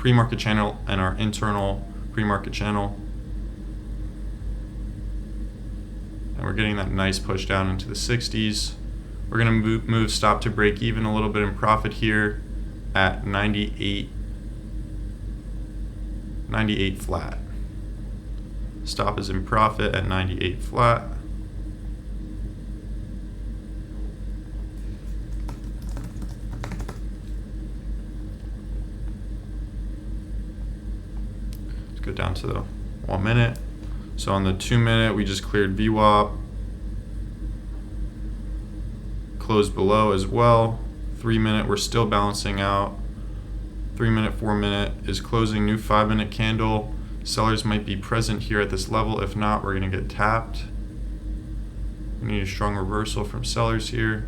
pre-market channel and our internal pre-market channel. And we're getting that nice push down into the 60s. We're going to move stop to break even a little bit in profit here at 98 flat. Stop is in profit at 98 flat. Let's go down to the 1 minute. So on the 2 minute, we just cleared VWAP. Closed below as well. 3 minute, we're still balancing out. 3 minute, 4 minute is closing. New 5 minute candle. Sellers might be present here at this level. If not, we're going to get tapped. We need a strong reversal from sellers here.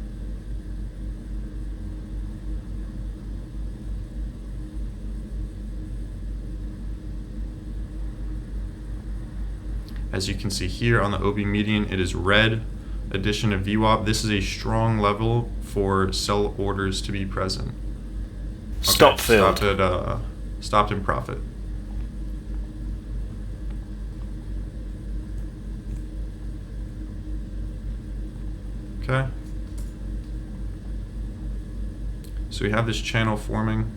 As you can see here on the OB median, it is red. Addition of VWAP. This is a strong level for sell orders to be present. Okay, Stop filled. Stopped in profit. Okay. So we have this channel forming.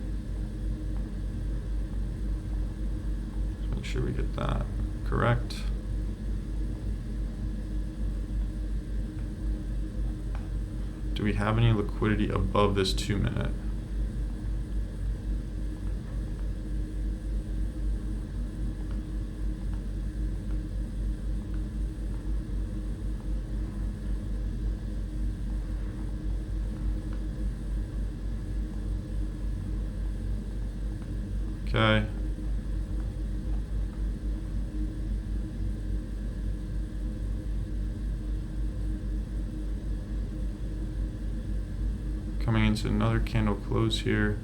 Let's make sure we get that correct. Do we have any liquidity above this 2 minute? Okay. Coming into another candle close here.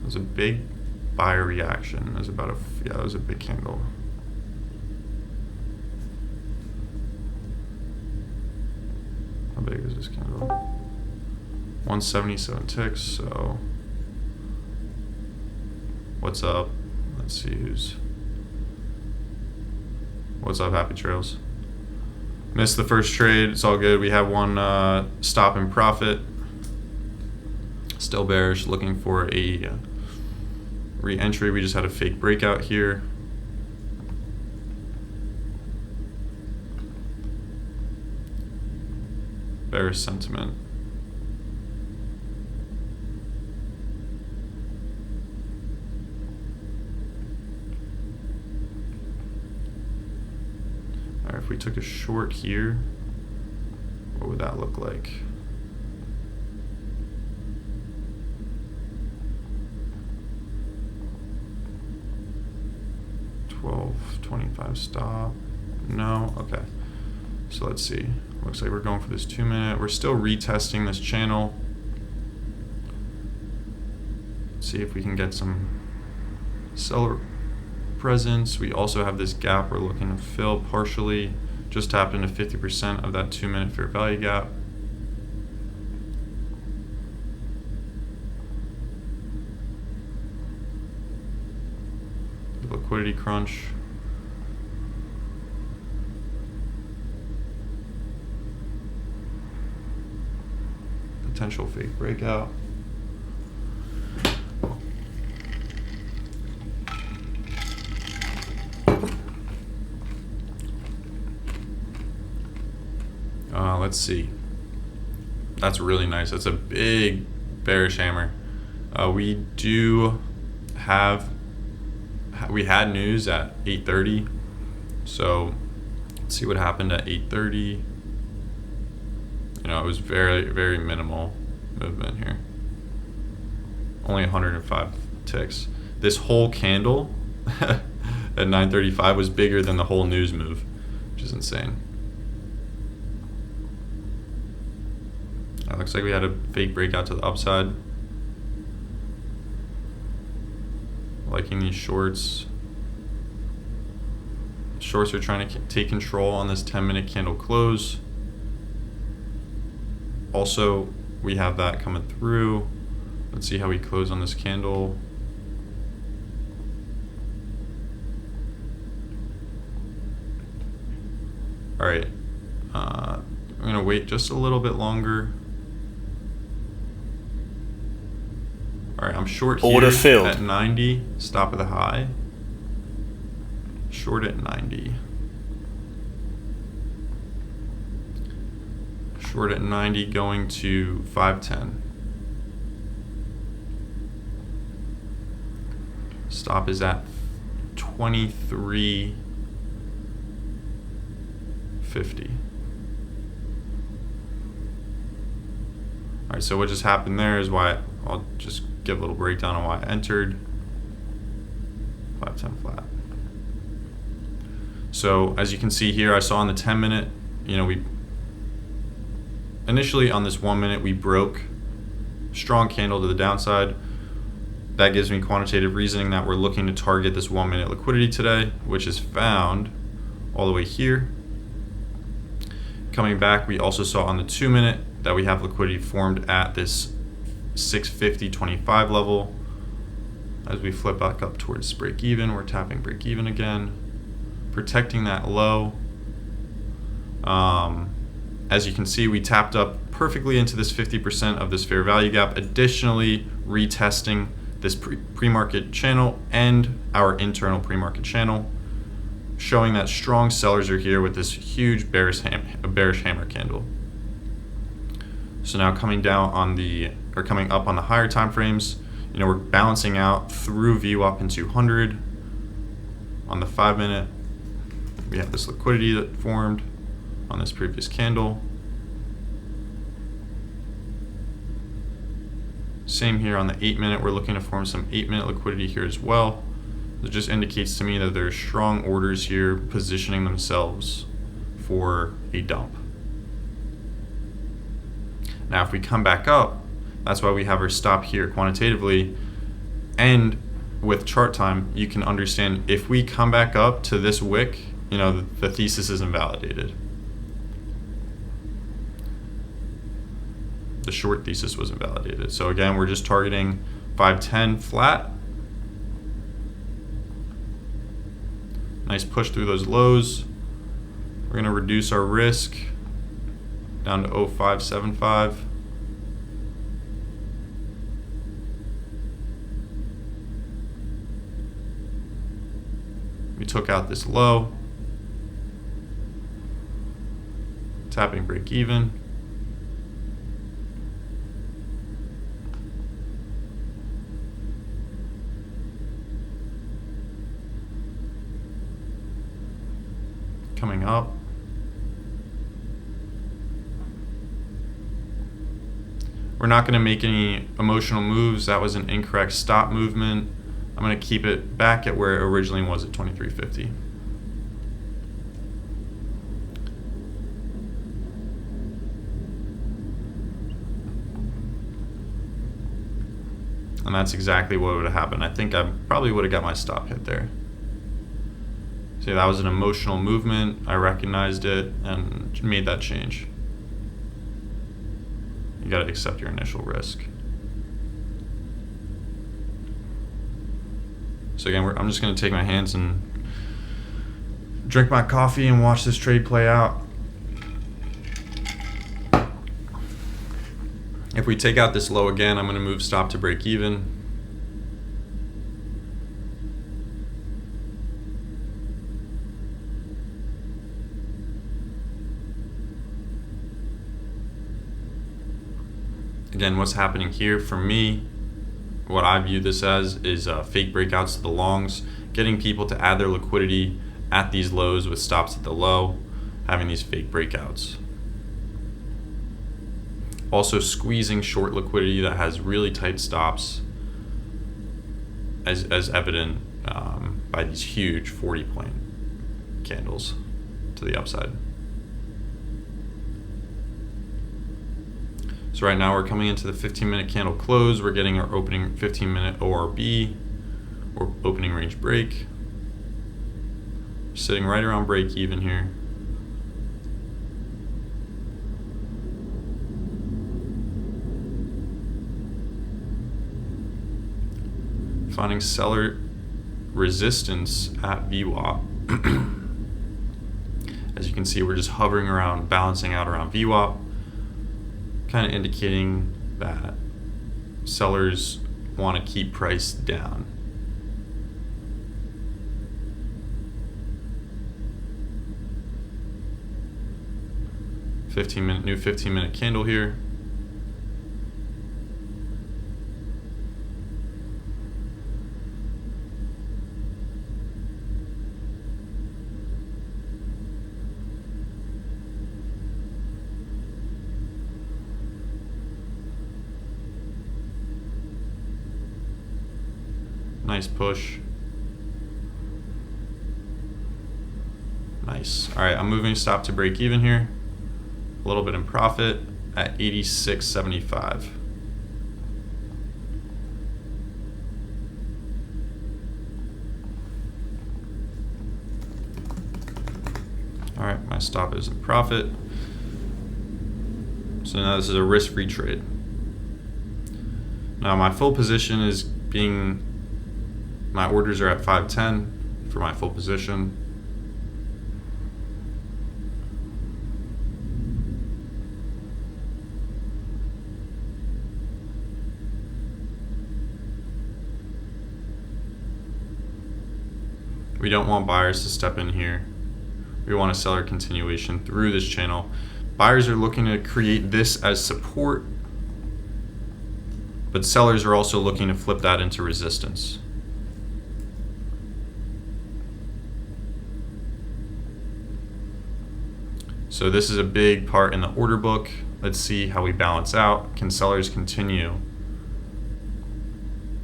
It was a big buyer reaction. It was about it was a big candle. How big is this candle? 177 ticks, so what's up? Let's see what's up, Happy Trails. Missed the first trade, it's all good. We have one stop in profit. Still bearish, looking for a re-entry. We just had a fake breakout here. Bearish sentiment. All right, if we took a short here, what would that look like? $12.25 stop. No, okay. So let's see. Looks like we're going for this 2 minute. We're still retesting this channel. Let's see if we can get some seller presence. We also have this gap we're looking to fill partially. Just tapped into 50% of that 2 minute fair value gap. Liquidity crunch. Potential fake breakout. Let's see. That's really nice. That's a big bearish hammer. We had news at 8:30. So let's see what happened at 8:30. You know, it was very, very minimal movement here. Only 105 ticks. This whole candle at 9:35 was bigger than the whole news move, which is insane. It looks like we had a fake breakout to the upside. Liking these shorts. Shorts are trying to take control on this 10-minute candle close. Also, we have that coming through. Let's see how we close on this candle. All right, I'm gonna wait just a little bit longer. All right, I'm short here Order filled. at 90, stop at the high. Short at 90. Short at 90 going to 510. Stop is at 23.50. All right, so what just happened there is why I'll just give a little breakdown on why I entered. 510 flat. So as you can see here, I saw on the 10 minute, we initially on this 1 minute, we broke strong candle to the downside. That gives me quantitative reasoning that we're looking to target this 1 minute liquidity today, which is found all the way here. Coming back, we also saw on the 2 minute that we have liquidity formed at this 650.25 level. As we flip back up towards break even, we're tapping break even again, protecting that low. As you can see, we tapped up perfectly into this 50% of this fair value gap, additionally retesting this pre-market channel and our internal pre-market channel, showing that strong sellers are here with this huge bearish hammer candle. So now coming up on the higher time frames, we're balancing out through VWAP in 200. On the 5 minute, we have this liquidity that formed on this previous candle. Same here on the 8 minute, we're looking to form some 8 minute liquidity here as well. It just indicates to me that there's strong orders here positioning themselves for a dump. Now, if we come back up, that's why we have our stop here quantitatively. And with chart time, you can understand if we come back up to this wick, the thesis is invalidated. The short thesis was invalidated. So again, we're just targeting 510 flat. Nice push through those lows. We're going to reduce our risk down to 0.575. We took out this low. Tapping break even. Coming up. We're not going to make any emotional moves. That was an incorrect stop movement. I'm going to keep it back at where it originally was at 23.50. And that's exactly what would have happened. I think I probably would have got my stop hit there. See, that was an emotional movement. I recognized it and made that change. You got to accept your initial risk. So again, I'm just going to take my hands and drink my coffee and watch this trade play out. If we take out this low again, I'm going to move stop to break even. Again, what's happening here for me, what I view this as is fake breakouts to the longs, getting people to add their liquidity at these lows with stops at the low, having these fake breakouts. Also squeezing short liquidity that has really tight stops, as evident by these huge 40-point candles to the upside. So right now we're coming into the 15-minute candle close. We're getting our opening 15-minute ORB, or opening range break. Sitting right around break even here. finding seller resistance at VWAP. As you can see, we're just hovering around, balancing out around VWAP, kind of indicating that sellers want to keep price down. New 15-minute candle here. Nice push. Nice. All right, I'm moving stop to break even here. A little bit in profit at 86.75. All right, my stop is in profit. So now this is a risk-free trade. Now my full position is being, my orders are at 510 for my full position. We don't want buyers to step in here. We want a seller continuation through this channel. Buyers are looking to create this as support, but sellers are also looking to flip that into resistance. So this is a big part in the order book. Let's see how we balance out. Can sellers continue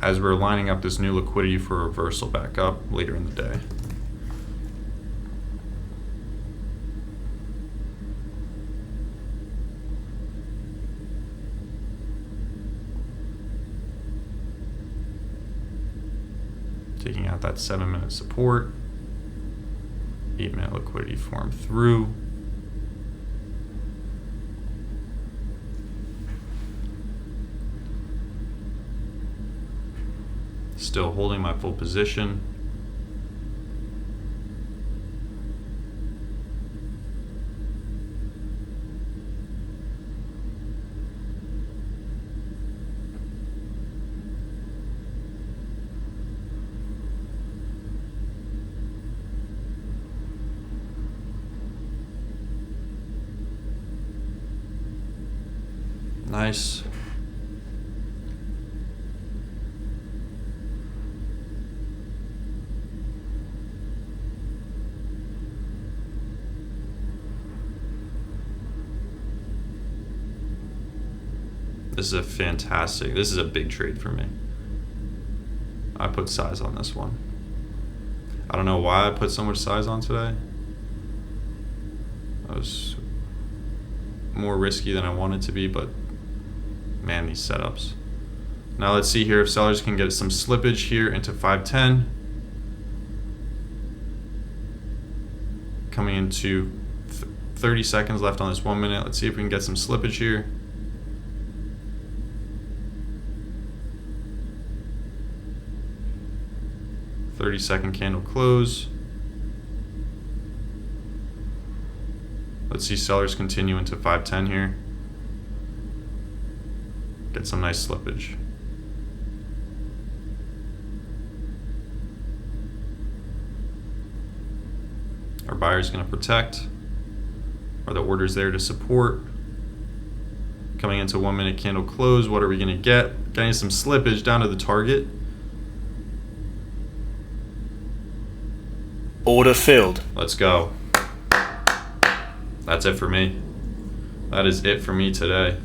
as we're lining up this new liquidity for a reversal back up later in the day? Taking out that 7-minute support, 8-minute liquidity form through. Still holding my full position. Nice. This is a fantastic, this is a big trade for me. I put size on this one. I don't know why I put so much size on today. I was more risky than I wanted to be, but man, these setups. Now let's see here if sellers can get some slippage here into 510. Coming into 30 seconds left on this 1 minute. Let's see if we can get some slippage here. Second candle close. Let's see sellers continue into 510 here. Get some nice slippage. Are buyers going to protect? Are the orders there to support? Coming into 1 minute candle close, what are we going to get? Getting some slippage down to the target. Order filled. Let's go. That's it for me. That is it for me today.